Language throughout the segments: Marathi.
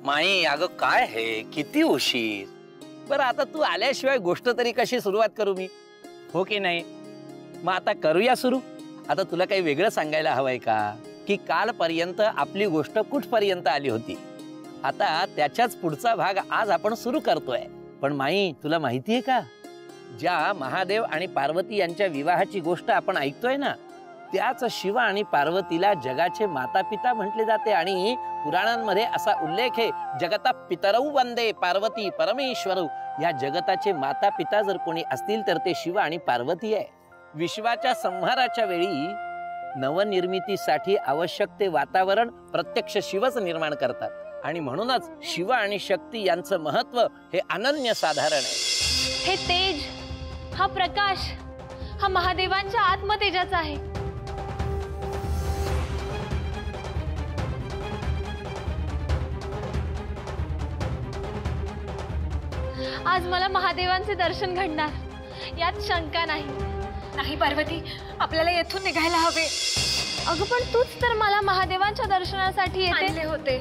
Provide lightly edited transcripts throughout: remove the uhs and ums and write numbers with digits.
माई अगं काय है किती उशीर. बरं आता तू आल्याशिवाय गोष्ट तरी कशी सुरुवात करू मी, हो की नाही? मग आता करूया सुरू. आता तुला काही वेगळं सांगायला हवंय का की कालपर्यंत आपली गोष्ट कुठपर्यंत आली होती, आता त्याच्याच पुढचा भाग आज आपण सुरू करतोय. पण माई तुला माहितीये का, ज्या महादेव आणि पार्वती यांच्या विवाहाची गोष्ट आपण ऐकतोय ना, त्याच शिव आणि पार्वतीला जगाचे माता पिता म्हटले जाते. आणि पुराणांमध्ये असा उल्लेख आहे, जगता पितरौ वंदे पार्वती परमेश्वरौ. या जगताचे माता पिता जर कोणी असतील तर ते शिव आणि पार्वती आहे. विश्वाच्या संहाराच्या वेळी नवनिर्मितीसाठी आवश्यक ते वातावरण प्रत्यक्ष शिवच निर्माण करतात. आणि म्हणूनच शिव आणि शक्ती यांचं महत्व हे अनन्यसाधारण आहे. हे तेज, हा प्रकाश, हा महादेवांच्या आत्मतेजाचा आहे. आज मला महादेवांचे दर्शन घडणार, यात शंका नाही. नाही पार्वती, आपल्याला येथून निघायला हवे. अगं पण तूच तर मला महादेवांच्या दर्शनासाठी येते होते,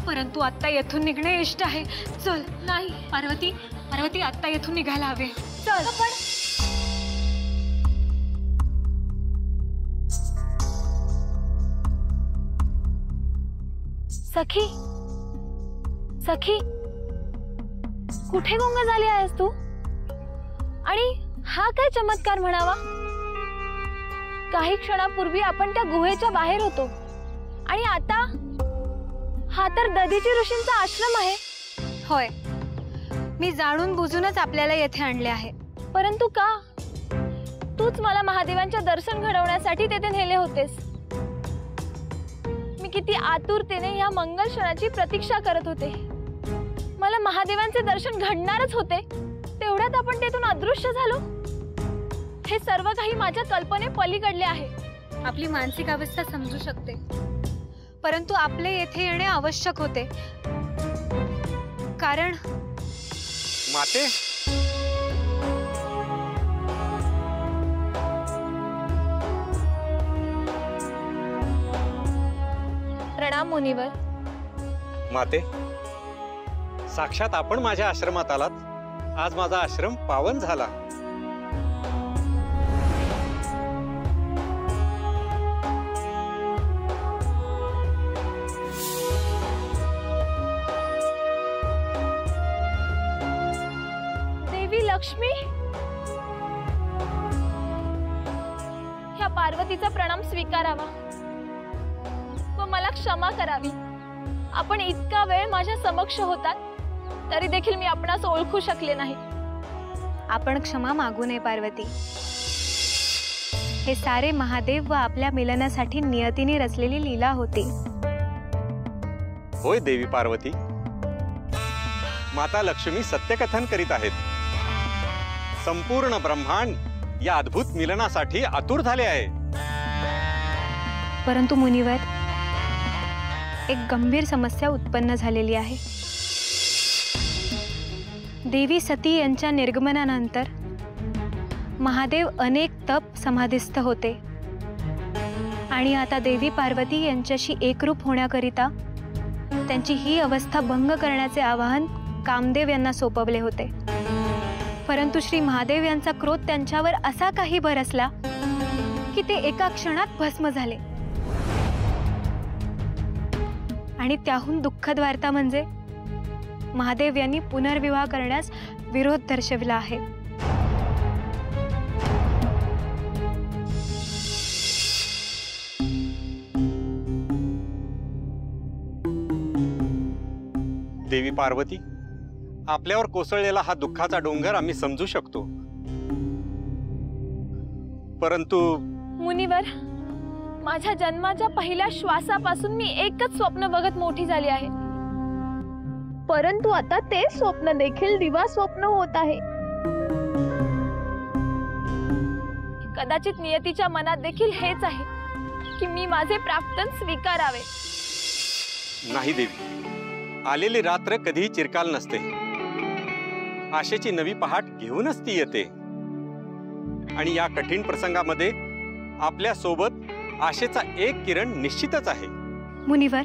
परंतु आता येथून निघणे इष्ट आहे. चल. नाही पार्वती, पार्वती आता येथून निघायला हवे. चल. पण सखी, सखी कुठे गुंग झाली आहेस तू? आणि हा काय चमत्कार म्हणावा? काही क्षणापूर्वी आपण त्या गुहेच्या बाहेर होतो आणि आता हा तर दधीची ऋषींचा आश्रम आहे. होय, मी जाणून बुजूनच आपल्याला येथे आणले आहे. परंतु का? तूच मला महादेवांच्या दर्शन घडवण्यासाठी तेथे नेले होतेस. मी किती आतुरतेने या मंगल क्षणाची प्रतीक्षा करत होते. मला महादेवांचे दर्शन घडणारच होते, तेवढ्यात आपण तेथून अदृश्य झालो. हे सर्व काही माझ्या कल्पने पलीकडले आहे. आपली मानसिक अवस्था समजू शकते, परंतु आपले येथे येणे आवश्यक होते. कारण माते, प्रणाम मुनिवर. माते, साक्षात आपण माझ्या आश्रमात आलात. आज माझा आश्रम पावन झाला. देवी लक्ष्मी, ह्या पार्वतीचा प्रणाम स्वीकारावा व मला क्षमा करावी. आपण इतका वेळ माझ्या समक्ष होतात तरी देखील मी आपणास ओळखू शकले नाही. आपण क्षमा मागू नये पार्वती. हे सारे महादेव व आपल्या मिलनासाठी नियतीने रचलेली लीला होती. होय देवी पार्वती, माता लक्ष्मी सत्यकथन करीत आहेत. संपूर्ण ब्रह्मांड या अद्भुत मिलनासाठी आतुर झाले आहे. परंतु मुनिवर, एक गंभीर समस्या उत्पन्न झालेली आहे. देवी सती यांच्या निर्गमनानंतर महादेव अनेक तप समाधिस्थ होते आणि आता देवी पार्वती यांच्याशी एकरूप होण्याकरिता त्यांची ही अवस्था भंग करण्याचे आवाहन कामदेव यांना सोपवले होते. परंतु श्री महादेव यांचा क्रोध त्यांच्यावर असा काही बरसला की ते एका क्षणात भस्म झाले. आणि त्याहून दुःखद वार्ता म्हणजे महादेव यांनी पुनर्विवाह करण्यास विरोध दर्शविला आहे. देवी पार्वती, आपल्यावर कोसळलेला हा दुःखाचा डोंगर आम्ही समजू शकतो, परंतु मुनिवर, माझ्या जन्माच्या पहिल्या श्वासापासून मी एकच स्वप्न बघत मोठी झाली आहे. परंतु आता ते स्वप्न देखील दिवा स्वप्न होत आहे. कदाचित नियतीच्या मनात देखील हेच आहे की मी माझे प्राक्तन स्वीकारावे. नाही देवी, आलेली रात्र कधीही चिरकाल नसते. आशेची नवी पहाट घेऊनच ती येते. आणि या कठीण प्रसंगामध्ये आपल्या सोबत आशेचा एक किरण निश्चितच आहे. मुनिवर,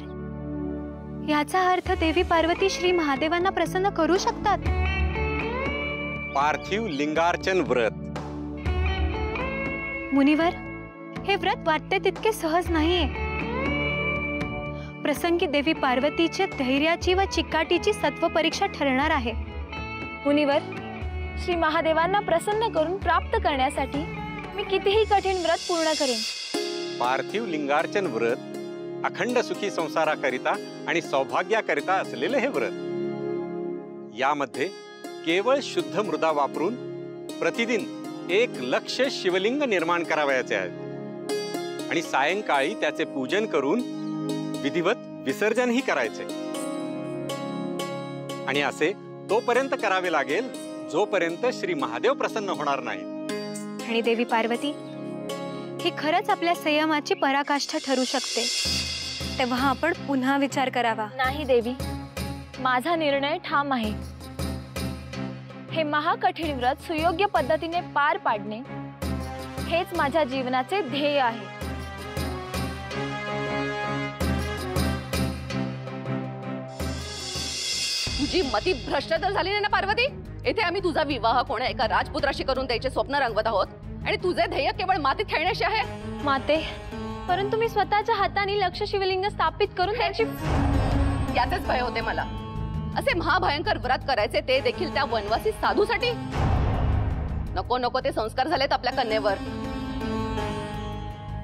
याचा अर्थ देवी पार्वती श्री महादेवांना प्रसन्न करू शकतात. पार्थिव लिंगार्चन व्रत. मुनिवर, हे व्रत वाटते तितके सहज नाहीये. प्रसंगी देवी पार्वतीच्या धैर्याची व चिकाटीची सत्व परीक्षा ठरणार आहे. मुनिवर, श्री महादेवांना प्रसन्न करून प्राप्त करण्यासाठी मी कितीही कठीण व्रत पूर्ण करेन. पार्थिव लिंगार्चन व्रत अखंड सुखी संसाराकरिता आणि सौभाग्याकरिता असलेले हे व्रत. यामध्ये केवळ शुद्ध मृदा वापरून प्रतिदिन 1,00,000 शिवलिंग निर्माण करावयाचे आहेत आणि सायंकाळी त्याचे पूजन करून विधिवत विसर्जनही करायचे. आणि असे तोपर्यंत करावे लागेल जोपर्यंत श्री महादेव प्रसन्न होणार नाहीत. आणि देवी पार्वती, ही खरंच आपल्या संयमाची पराकाष्ठा ठरू शकते. तेव्हा आपण पुन्हा विचार करावा. नाही देवी, माझा निर्णय ठाम आहे. हे महाकठीण व्रत सुयोग्य पद्धतीने पार पाडणे हेच माझ्या जीवनाचे ध्येय आहे. तुझी मती भ्रष्ट तर झाली नाही ना पार्वती? येथे आम्ही तुझा विवाह कोणा एका राजपुत्राशी करून द्यायचे स्वप्न रंगवत आहोत आणि तुझे ध्येय केवळ मातीत खेळण्याचे आहे. माते, परंतु मी स्वतःच्या हाताने लक्ष शिवलिंग स्थापित करून त्यांची याचेच भय होते मला. असे महाभयंकर व्रत करायचे ते देखील त्या वनवासी साधूसाठी. नको नको ते संस्कार झालेत आपल्या कन्येवर.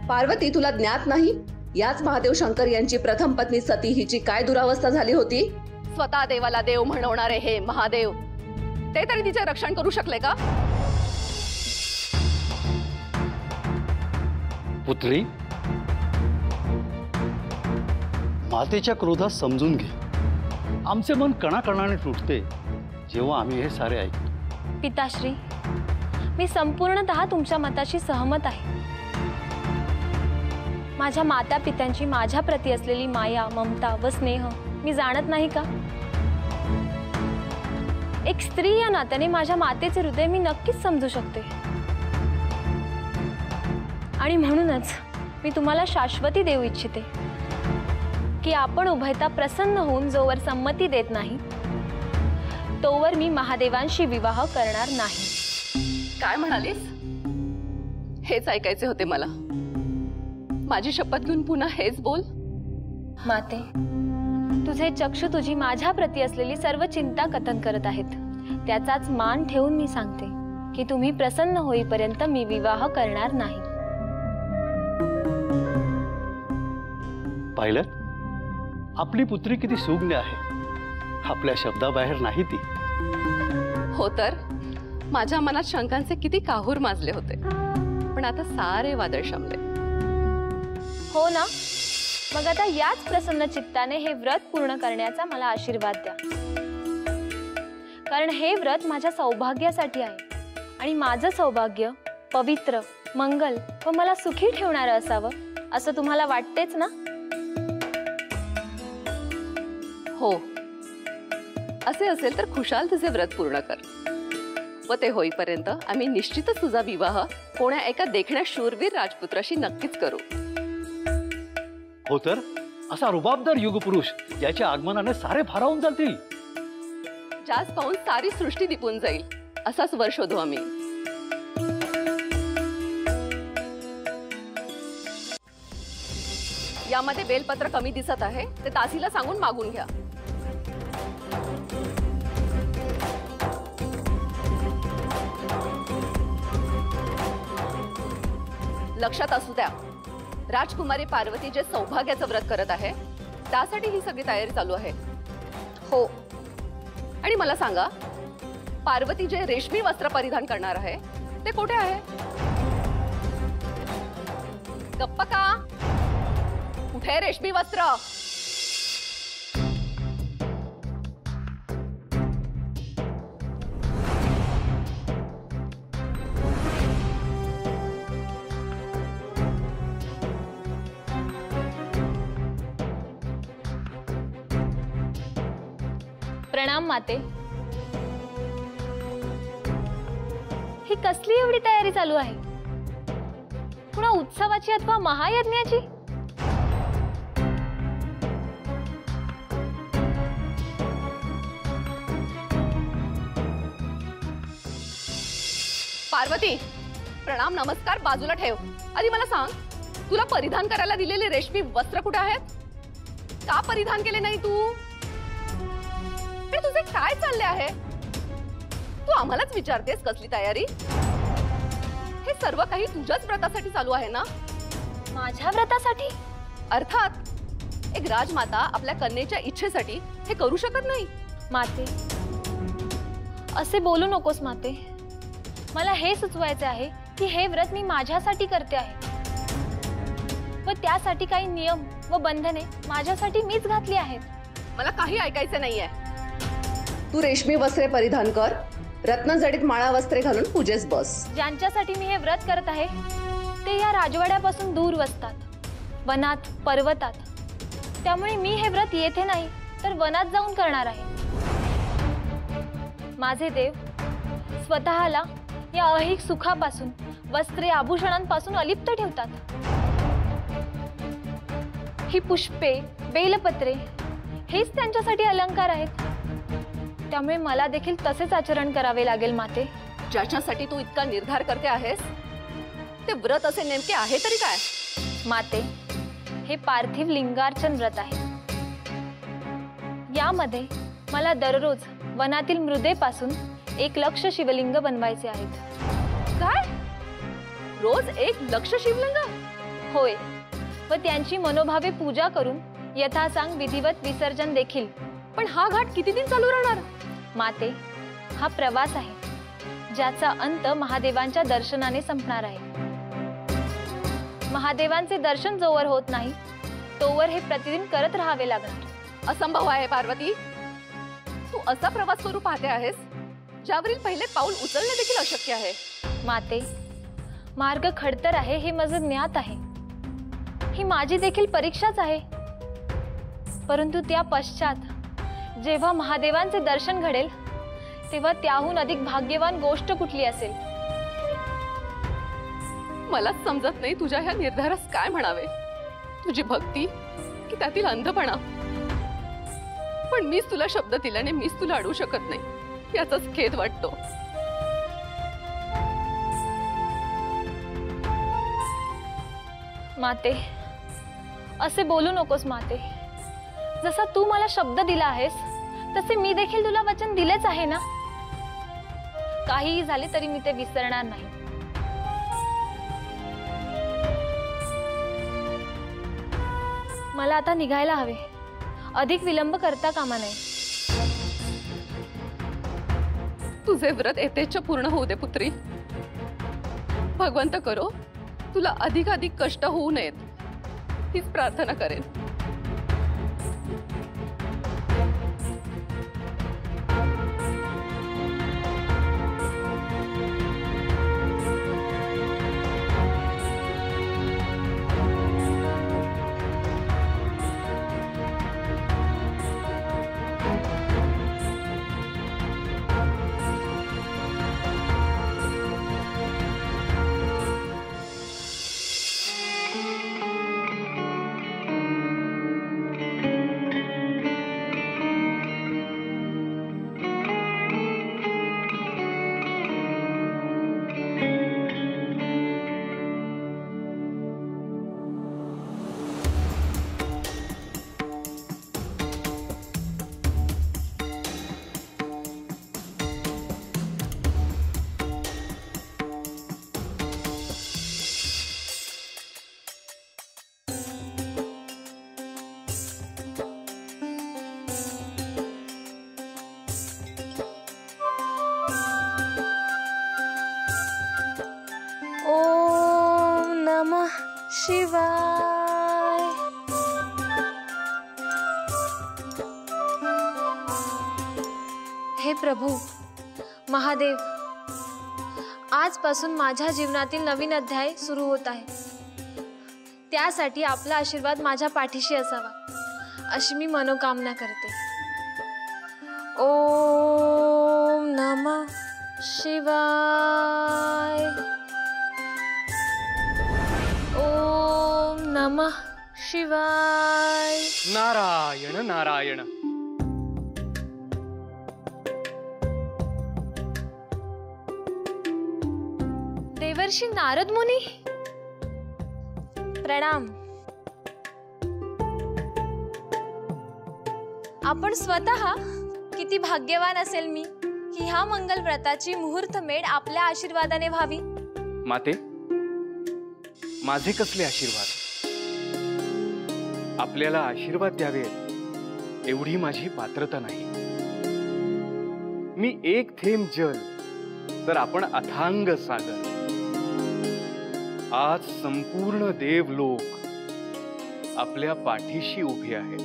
पार्वती, तुला ज्ञात नाही याच महादेव शंकर यांची प्रथम पत्नी सती हिची काय दुरावस्था झाली होती? स्वतः देवाला देव म्हणवणारे हे महादेव ते तरी तिचे रक्षण करू शकले का? पुत्री, मातेच्या क्रोधात समजून घे. आमचे मन कणाकणाने तुटते जेव्हा आम्ही हे सारे ऐकतो. पिताश्री, मी संपूर्णतः तुमच्या मताशी सहमत आहे. माझ्या माता पित्यांची माझ्या प्रती असलेली माया, ममता व स्नेह मी जाणत नाही का? एक स्त्री या नात्याने माझ्या मातेचे हृदय मी नक्कीच समजू शकते. आणि म्हणूनच मी तुम्हाला शाश्वती देऊ इच्छिते की आपण उभयता प्रसन्न होऊन जोवर संमती देत नाही तोवर मी महादेवांशी विवाह करणार नाही. काय म्हणालीस? हेच ऐकायचे होते मला. माझी शपथ घेऊन पुन्हा हेच बोल. माते, तुझे चक्षु तुझी माझ्या प्रती असलेली सर्व चिंता कथन करत आहेत. त्याचाच मान ठेवून मी सांगते की तुम्ही प्रसन्न होईपर्यंत मी विवाह करणार नाही. पाहिलं, आपली पुत्री किती सुज्ञ आहे. आपल्या शब्दाबाहेर नाही ती. हो तर माझ्या मनात शंकांचे किती काहूर माजले होते, पण आता सारे वादळ शमले. हो ना, मग आता याच प्रसन्न चित्ताने हे व्रत पूर्ण करण्याचा मला आशीर्वाद द्या. कारण हे व्रत माझ्या सौभाग्यासाठी आहे आणि माझं सौभाग्य पवित्र, मंगल व मला सुखी ठेवणारं असावं असं तुम्हाला वाटतेच ना? हो, असे असेल तर खुशाल तुझे व्रत पूर्ण कर व ते होईपर्यंत आम्ही निश्चितच तुझा विवाह कोणा एका देखण्या शूरवीर राजपुत्राशी नक्कीच करू. हो तर, असा रुबाबदार युगपुरुष याच्या आगमनाने सारे भारावून जातील. जास्त पाहून सारी सृष्टी दिपून जाईल असाच वर शोधू आम्ही. यामध्ये बेलपत्र कमी दिसत आहे ते दासीला सांगून मागून घ्या. लक्षात असू द्या, राजकुमारी पार्वती जे सौभाग्याचं व्रत करत आहे त्यासाठी ही सगळी तयारी चालू आहे. हो, आणि मला सांगा, पार्वती जे रेशमी वस्त्र परिधान करणार आहे ते कुठे आहे? गप्पा का? कुठे रेशमी वस्त्र? प्रणाम माते. ही कसली एवढी तयारी चालू आहे? पुन्हा उत्सवाची अथवा महायज्ञाची? पार्वती, प्रणाम नमस्कार बाजूला ठेव. आधी मला सांग, तुला परिधान करायला दिलेले रेशमी वस्त्र कुठे आहेत? का परिधान केले नाही तू? तुझे काय चालले आहे? तू आम्हालाच विचारतेस कसली तयारी? हे सर्व काही तुझ्याच व्रतासाठी चालू आहे ना? माझ्या व्रतासाठी? अर्थात एक राजमाता आपल्या कन्येच्या इच्छेसाठी हे करू शकत नाही. माते, असे बोलू नकोस माते. मला हे सुचवायचे आहे की हे व्रत मी माझ्यासाठी करते आहे व त्यासाठी काही नियम व बंधने माझ्यासाठी मीच घातली आहेत. मला काही ऐकायचे नाहीये. तू रेशमी वस्त्रे परिधान कर, रत्नजडित माळा वस्त्रे घालून पूजेस बस. ज्यांच्यासाठी मी हे व्रत करत आहे ते या राजवाड्यापासून दूर वसतात, वनात, पर्वतात. त्यामुळे मी हे व्रत येथे नाही तर वनात जाऊन करणार आहे. माझे देव स्वतःला या अहिक सुखापासून, वस्त्रे आभूषणांपासून अलिप्त ठेवतात. ही पुष्पे, बेलपत्रे हेच त्यांच्यासाठी अलंकार आहेत. त्यामुळे मला देखील तसेच आचरण करावे लागेल माते. ज्याच्यासाठी तू इतका निर्धार करते आहेस ते व्रत असे नेमके आहे तरी काय? माते, हे पार्थिव लिंगार्चन व्रत आहे. यामध्ये मला दररोज वनातील मृदेपासून 1,00,000 शिवलिंग बनवायचे आहेत. काय? रोज 1,00,000 शिवलिंग? होय, व त्यांची मनोभावे पूजा करून यथासांग विधिवत विसर्जन देखील. पण हा घाट किती दिन चालू राहणार? माते, हा प्रवास आहे ज्याचा अंत महादेवांच्या दर्शनाने संपणार आहे. महादेवांचे दर्शन जोवर होत नाही तोवर हे प्रतिदिन करत राहावे लागणार. असंभव आहे पार्वती. तू असा प्रवास करू पाहते आहेस ज्यावरील पहिले पाऊल उचलणे देखील अशक्य आहे. माते, मार्ग खडतर आहे हे माझे ज्ञात आहे. ही माझी देखील परीक्षाच आहे. परंतु त्या पश्चात जेव्हा महादेवांचे दर्शन घडेल तेव्हा त्याहून अधिक भाग्यवान गोष्ट कुठली असेल? मला समजत नाही तुझ्या ह्या निर्धारास काय म्हणावे. तुझी भक्ती की त्यातील अंधपणा? पण मीच तुला शब्द दिल्याने मीच तुला अडवू शकत नाही याचाच खेद वाटतो. माते, असे बोलू नकोस माते. जसा तू मला शब्द दिला आहेस तसे मी देखील तुला वचन दिलेच आहे ना. काहीही झाले तरी मी ते विसरणार नाही. मला आता निघायला हवे. अधिक विलंब करता कामा नये. तुझे व्रत येतेच पूर्ण होऊ दे पुत्री. भगवंत करो तुला अधिक कष्ट होऊ नयेत हीच प्रार्थना करेन. ओम नमः शिवाय. हे प्रभू महादेव, आजपासून माझ्या जीवनातील नवीन अध्याय सुरू होत आहे. त्यासाठी आपला आशीर्वाद माझ्या पाठीशी असावा अशी मी मनोकामना करते. ओम नमः शिवाय. ओम नमः शिवाय. नारायण नारायण. देवर्षी नारद मुनी, प्रणाम. आपण स्वतः किती भाग्यवान असेल मी की ह्या मंगल व्रताची मुहूर्त मेढ आपल्या आशीर्वादाने व्हावी. माते, माझे कसले आशीर्वाद? आपल्याला आशीर्वाद द्यावे एवढी माझी पात्रता नाही. मी एक थेंब जल, तर आपण अथांग सागर. आज संपूर्ण देवलोक आपल्या पाठीशी उभे आहेत.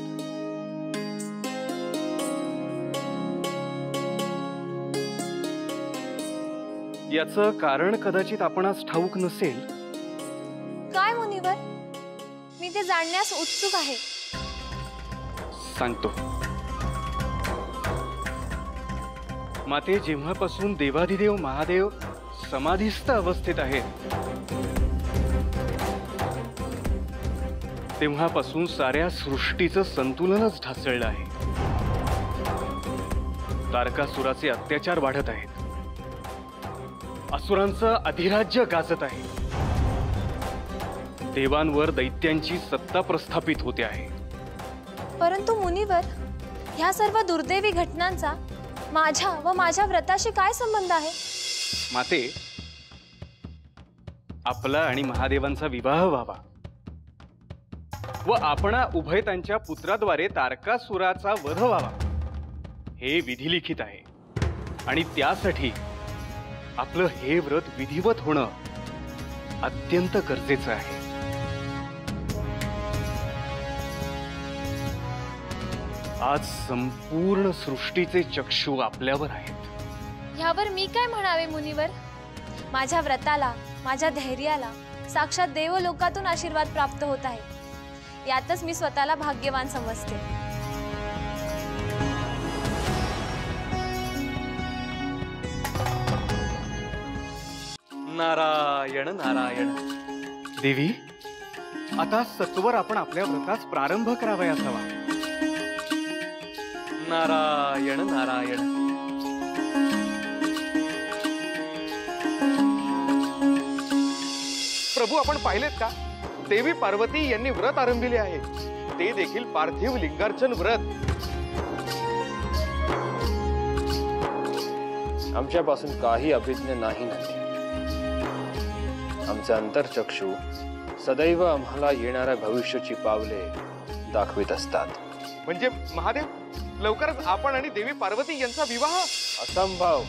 याचं कारण कदाचित आपणास ठाऊक नसेल. काय मुनिवर? मी ते जाणण्यास उत्सुक आहे. सांगतो. माते, जेव्हापासून देवाधिदेव महादेव समाधीस्थ अवस्थेत आहेत तेव्हापासून साऱ्या सृष्टीचं संतुलनच ढासळलं आहे. तारकासुराचे अत्याचार वाढत आहेत. असुरांचं अधिराज्य गाजत आहे. देवांवर दैत्यांची सत्ता प्रस्थापित होते आहे. परंतु मुनिवर, ह्या सर्व दुर्दैवी घटनांचा माझ्या व माझ्या व्रताशी काय संबंध आहे? माते, आपला आणि महादेवांचा विवाह व्हावा व आपणा उभय त्यांच्या पुत्राद्वारे तारकासुराचा वध व्हावा हे विधिलिखित आहे. आणि त्यासाठी आपलं हे व्रत विधिवत होणं अत्यंत गरजेचं आहे. आज संपूर्ण सृष्टीचे चक्षु आपल्यावर आहेत. ह्यावर मी काय म्हणावे मुनिवर? माझ्या व्रताला, माझ्या धैर्याला साक्षात देवलोकातून आशीर्वाद प्राप्त होत आहे. यातच मी स्वतःला भाग्यवान समजते. नारायण नारायण. देवी, आता सत्वर आपण आपल्या व्रतास प्रारंभ करावयास हवा. नारायण नारायण. प्रभू, आपण पाहिलेत का? देवी पार्वती यांनी व्रत आरंभिले आहे. ते देखील पार्थिव लिंगार्चन व्रत. आमच्यापासून काही अभिज्ञ नाही नंदी. आमचे अंतरचक्षु सदैव आम्हाला येणाऱ्या भविष्याची पावले दाखवित असतात. म्हणजे महादेव, लवकरच आपण आणि देवी पार्वती यांचा विवाह? असंभव.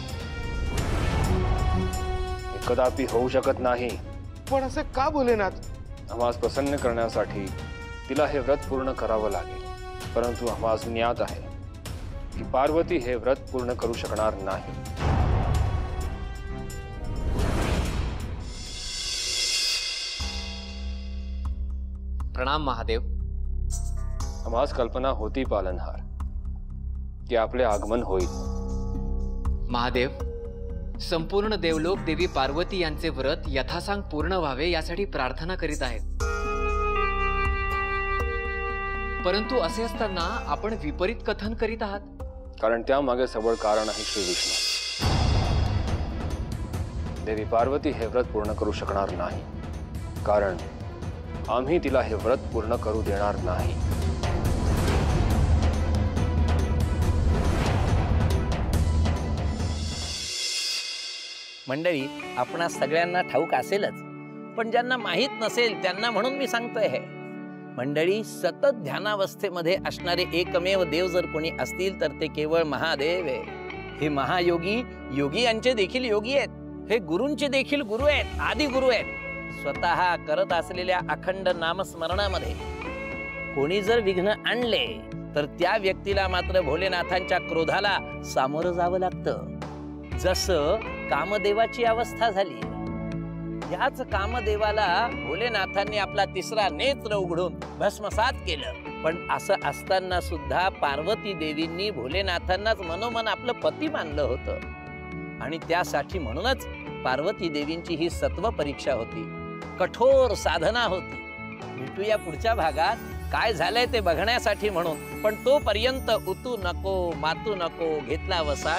हे कदापि होऊ शकत नाही. पण असे का भोलेनाथ? आम्हास प्रसन्न करण्यासाठी तिला हे व्रत पूर्ण करावं लागेल. परंतु आम्हास ज्ञात आहे की पार्वती हे व्रत पूर्ण करू शकणार नाही. प्रणाम महादेव. आम्हास कल्पना होती पालनहार की आपले आगमन होईल. महादेव, संपूर्ण देवलोक देवी पार्वती यांचे व्रत यथासांग पूर्ण व्हावे यासाठी प्रार्थना करीत आहेत. परंतु असे असताना आपण विपरीत कथन करीत आहात. कारण त्यामागे सबळ कारण आहे श्री विष्णू. देवी पार्वती हे व्रत पूर्ण करू शकणार नाही, कारण आम्ही तिला हे व्रत पूर्ण करू देणार नाही. मंडळी, आपणा सगळ्यांना ठाऊक असेलच, पण ज्यांना माहीत नसेल त्यांना म्हणून मी सांगतोय हे. मंडळी, सतत ध्यानावस्थेमध्ये असणारे एकमेव देव जर कोणी असतील तर ते केवळ महादेव आहे. हे महायोगी योगी यांचे देखील योगी आहेत. हे गुरूंचे देखील गुरु आहेत, आदि गुरु आहेत. स्वतः करत असलेल्या अखंड नामस्मरणामध्ये कोणी जर विघ्न आणले तर त्या व्यक्तीला मात्र भोलेनाथांच्या क्रोधाला सामोरं जावं लागतं. जसं कामदेवाची अवस्था झाली. याच कामदेवाला भोलेनाथांनी आपला तिसरा नेत्र उघडून भस्मसात केलं. पण असं असताना सुद्धा पार्वती देवींनी भोलेनाथांनाच मनोमन आपलं पती मानलं होतं. आणि त्यासाठी म्हणूनच पार्वती देवींची ही सत्व परीक्षा होती, कठोर साधना होती. भेटूया पुढच्या भागात काय झालंय ते बघण्यासाठी म्हणून. पण तोपर्यंत उतू नको, मातू नको, घेतला वसा